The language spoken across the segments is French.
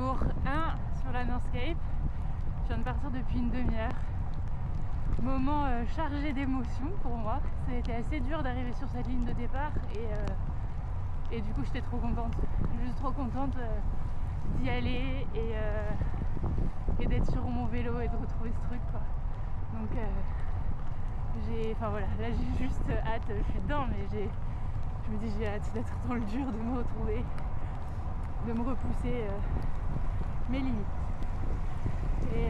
Jour 1 sur la Northcape. Je viens de partir depuis une demi-heure. Moment chargé d'émotions pour moi. Ça a été assez dur d'arriver sur cette ligne de départ et du coup j'étais trop contente. Juste trop contente d'y aller et d'être sur mon vélo et de retrouver ce truc quoi. Donc voilà, là j'ai juste hâte, je suis dedans mais je me dis j'ai hâte d'être dans le dur, de me retrouver, de me repousser mes limites. Et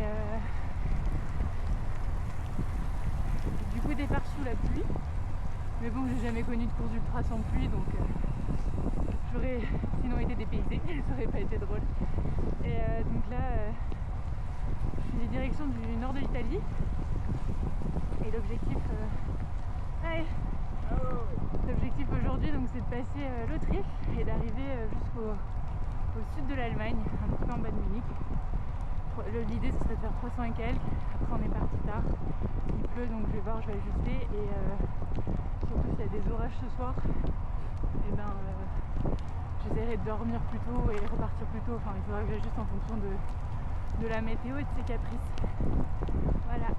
du coup départ sous la pluie, mais bon j'ai jamais connu de course ultra sans pluie donc j'aurais sinon été dépaysée, ça aurait pas été drôle. Et donc là je suis direction du nord de l'Italie et l'objectif aujourd'hui donc c'est de passer l'Autriche et d'arriver jusqu'au sud de l'Allemagne, un petit peu en bas de Munich. L'idée ce serait de faire 300 et quelques, après on est parti tard, il pleut donc je vais voir, je vais ajuster et surtout s'il y a des orages ce soir, et j'essaierai de dormir plus tôt et repartir plus tôt, enfin il faudra que j'ajuste en fonction de la météo et de ses caprices. Voilà.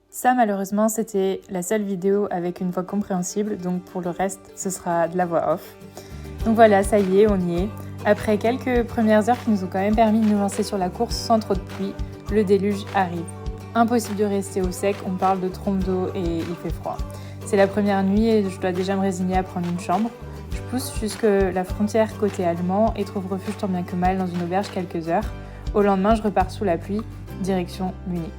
Ça malheureusement c'était la seule vidéo avec une voix compréhensible, donc pour le reste ce sera de la voix off. Donc voilà, ça y est, on y est. Après quelques premières heures qui nous ont quand même permis de nous lancer sur la course sans trop de pluie, le déluge arrive. Impossible de rester au sec, on parle de trompe d'eau et il fait froid. C'est la première nuit et je dois déjà me résigner à prendre une chambre. Je pousse jusque la frontière côté allemand et trouve refuge tant bien que mal dans une auberge quelques heures. Au lendemain, je repars sous la pluie, direction Munich.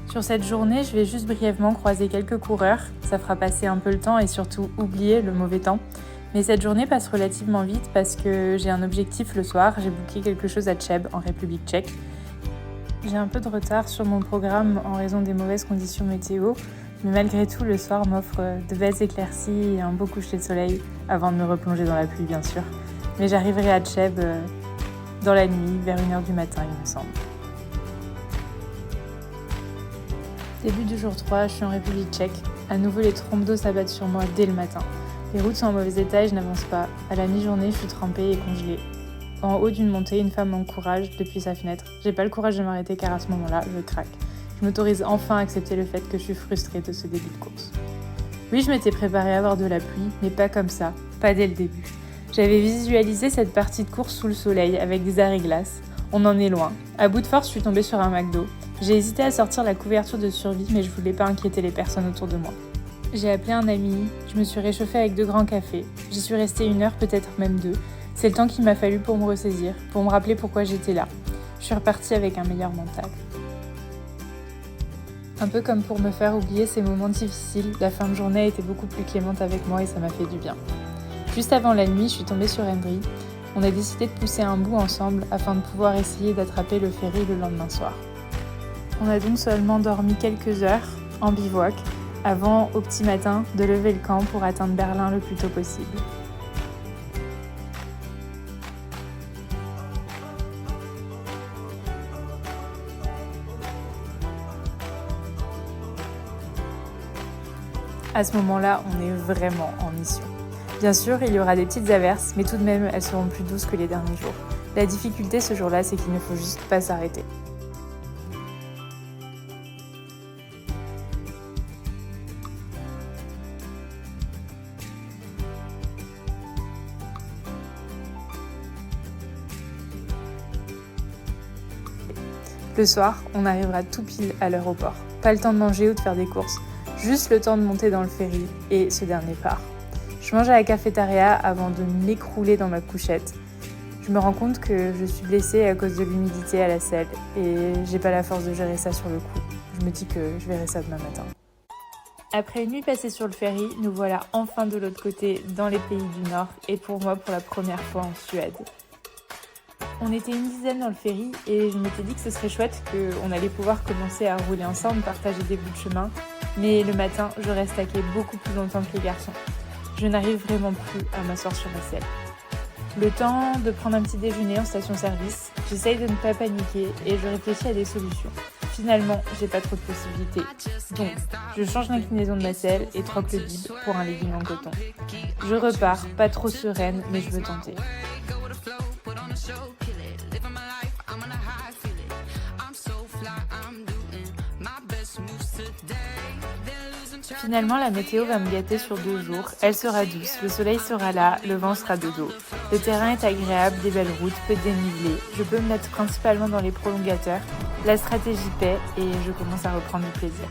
Sur cette journée, je vais juste brièvement croiser quelques coureurs, ça fera passer un peu le temps et surtout oublier le mauvais temps. Mais cette journée passe relativement vite parce que j'ai un objectif le soir, j'ai booké quelque chose à Cheb en République tchèque. J'ai un peu de retard sur mon programme en raison des mauvaises conditions météo, mais malgré tout le soir m'offre de belles éclaircies et un beau coucher de soleil avant de me replonger dans la pluie bien sûr. Mais j'arriverai à Cheb dans la nuit, vers 1h du matin il me semble. Début du jour 3, je suis en République tchèque. À nouveau, les trompes d'eau s'abattent sur moi dès le matin. Les routes sont en mauvais état et je n'avance pas. À la mi-journée, je suis trempée et congelée. En haut d'une montée, une femme m'encourage depuis sa fenêtre. J'ai pas le courage de m'arrêter car à ce moment-là, je craque. Je m'autorise enfin à accepter le fait que je suis frustrée de ce début de course. Oui, je m'étais préparée à avoir de la pluie, mais pas comme ça, pas dès le début. J'avais visualisé cette partie de course sous le soleil avec des arrêts glaces. On en est loin. À bout de force, je suis tombée sur un McDo. J'ai hésité à sortir la couverture de survie, mais je voulais pas inquiéter les personnes autour de moi. J'ai appelé un ami, je me suis réchauffée avec 2 grands cafés. J'y suis restée 1 heure, peut-être même 2. C'est le temps qu'il m'a fallu pour me ressaisir, pour me rappeler pourquoi j'étais là. Je suis repartie avec un meilleur mental. Un peu comme pour me faire oublier ces moments difficiles, la fin de journée a été beaucoup plus clémente avec moi et ça m'a fait du bien. Juste avant la nuit, je suis tombée sur Henry. On a décidé de pousser un bout ensemble afin de pouvoir essayer d'attraper le ferry le lendemain soir. On a donc seulement dormi quelques heures en bivouac avant, au petit matin, de lever le camp pour atteindre Berlin le plus tôt possible. À ce moment-là, on est vraiment en mission. Bien sûr, il y aura des petites averses, mais tout de même, elles seront plus douces que les derniers jours. La difficulté ce jour-là, c'est qu'il ne faut juste pas s'arrêter. Le soir, on arrivera tout pile à l'aéroport. Pas le temps de manger ou de faire des courses, juste le temps de monter dans le ferry et ce dernier part. Je mange à la cafétéria avant de m'écrouler dans ma couchette. Je me rends compte que je suis blessée à cause de l'humidité à la selle et j'ai pas la force de gérer ça sur le coup. Je me dis que je verrai ça demain matin. Après une nuit passée sur le ferry, nous voilà enfin de l'autre côté dans les pays du Nord et pour moi pour la première fois en Suède. On était une dizaine dans le ferry et je m'étais dit que ce serait chouette qu'on allait pouvoir commencer à rouler ensemble, partager des bouts de chemin. Mais le matin, je reste stackée beaucoup plus longtemps que les garçons. Je n'arrive vraiment plus à m'asseoir sur ma selle. Le temps de prendre un petit déjeuner en station-service, j'essaye de ne pas paniquer et je réfléchis à des solutions. Finalement, j'ai pas trop de possibilités. Donc, je change l'inclinaison de ma selle et troque le bib pour un legging en coton. Je repars, pas trop sereine, mais je veux tenter. Finalement, la météo va me gâter sur 2 jours. Elle sera douce, le soleil sera là, le vent sera de dos. Le terrain est agréable, des belles routes, peu de dénivelé. Je peux me mettre principalement dans les prolongateurs. La stratégie paie et je commence à reprendre du plaisir.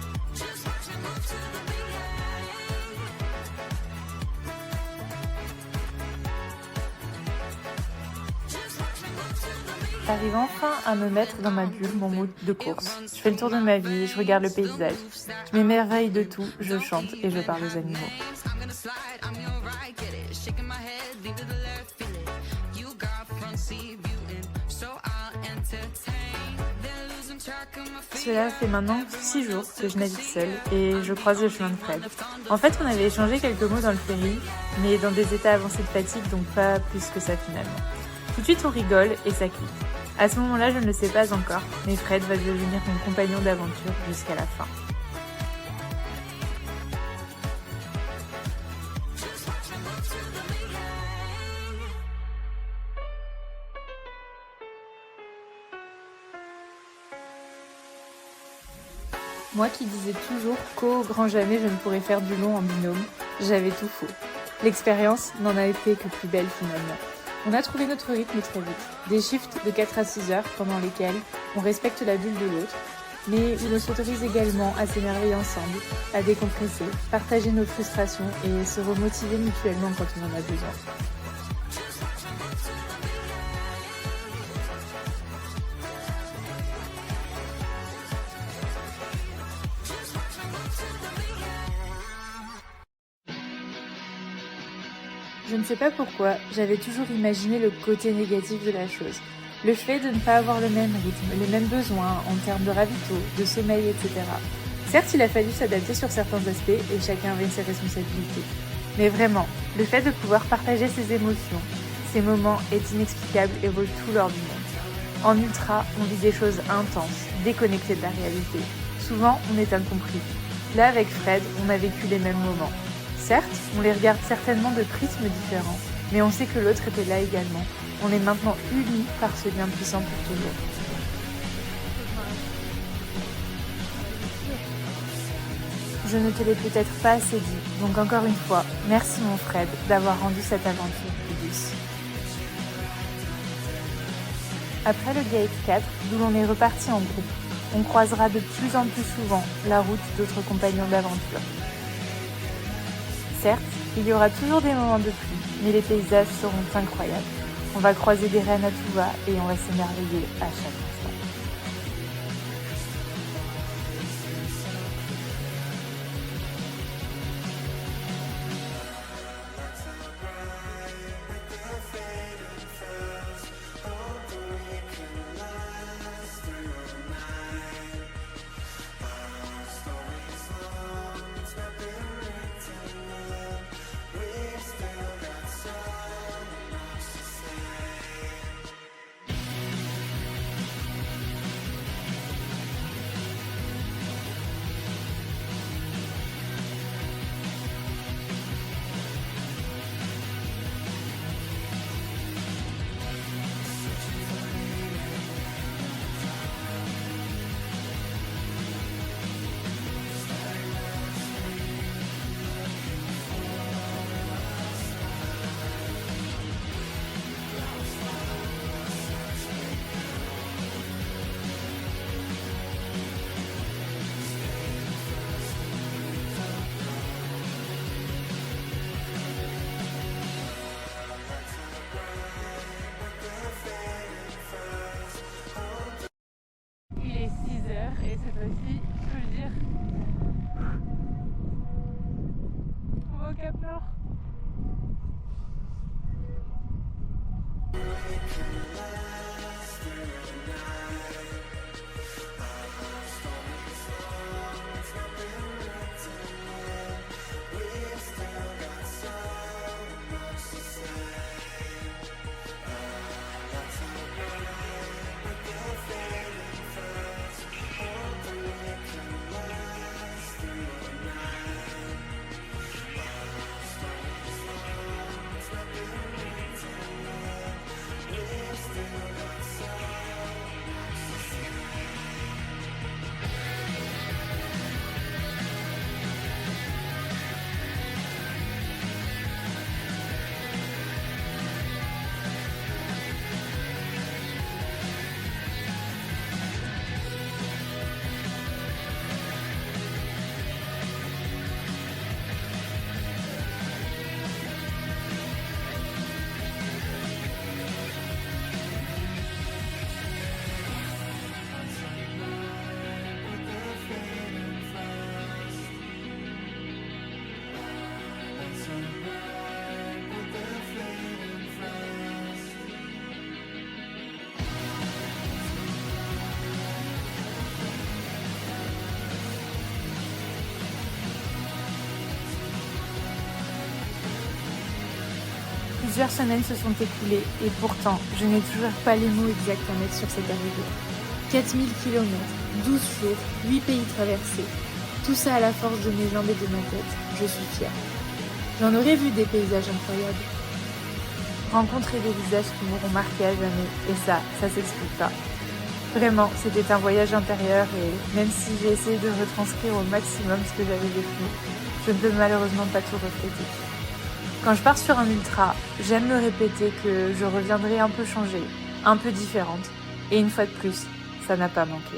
J'arrive enfin à me mettre dans ma bulle, mon mood de course. Je fais le tour de ma vie, je regarde le paysage. Je m'émerveille de tout, je chante et je parle aux animaux. Cela fait maintenant 6 jours que je navigue seule et je croise le chemin de Fred. En fait, on avait échangé quelques mots dans le ferry, mais dans des états avancés de fatigue, donc pas plus que ça finalement. Tout de suite, on rigole et ça clique. À ce moment-là, je ne le sais pas encore, mais Fred va devenir mon compagnon d'aventure jusqu'à la fin. Moi qui disais toujours qu'au grand jamais je ne pourrais faire du long en binôme, j'avais tout faux. L'expérience n'en a été que plus belle finalement. On a trouvé notre rythme très vite. Des shifts de 4 à 6 heures pendant lesquels on respecte la bulle de l'autre, mais où l'on s'autorise également à s'émerveiller ensemble, à décompresser, partager nos frustrations et se remotiver mutuellement quand on en a besoin. Je ne sais pas pourquoi, j'avais toujours imaginé le côté négatif de la chose. Le fait de ne pas avoir le même rythme, les mêmes besoins en termes de ravito, de sommeil, etc. Certes, il a fallu s'adapter sur certains aspects et chacun avait ses responsabilités. Mais vraiment, le fait de pouvoir partager ses émotions, ces moments est inexplicable et vaut tout l'or du monde. En ultra, on vit des choses intenses, déconnectées de la réalité. Souvent, on est incompris. Là, avec Fred, on a vécu les mêmes moments. Certes, on les regarde certainement de prismes différents, mais on sait que l'autre était là également. On est maintenant unis par ce lien puissant pour toujours. Je ne te l'ai peut-être pas assez dit, donc encore une fois, merci mon Fred d'avoir rendu cette aventure plus douce. Après le Gate 4, d'où l'on est reparti en groupe, on croisera de plus en plus souvent la route d'autres compagnons d'aventure. Certes, il y aura toujours des moments de pluie, mais les paysages seront incroyables. On va croiser des rennes à tout va et on va s'émerveiller à chaque instant. Et cette fois-ci, je peux le dire, on va au Cap Nord. Plusieurs semaines se sont écoulées et pourtant, je n'ai toujours pas les mots exacts à mettre sur cette arrivée. 4000 km, 12 jours, 8 pays traversés. Tout ça à la force de mes jambes et de ma tête. Je suis fière. J'en aurais vu des paysages incroyables. Rencontrer des visages qui m'auront marqué à jamais. Et ça s'explique pas. Vraiment, c'était un voyage intérieur et même si j'ai essayé de retranscrire au maximum ce que j'avais vécu, je ne peux malheureusement pas tout refléter. Quand je pars sur un ultra, j'aime me répéter que je reviendrai un peu changée, un peu différente. Et une fois de plus, ça n'a pas manqué.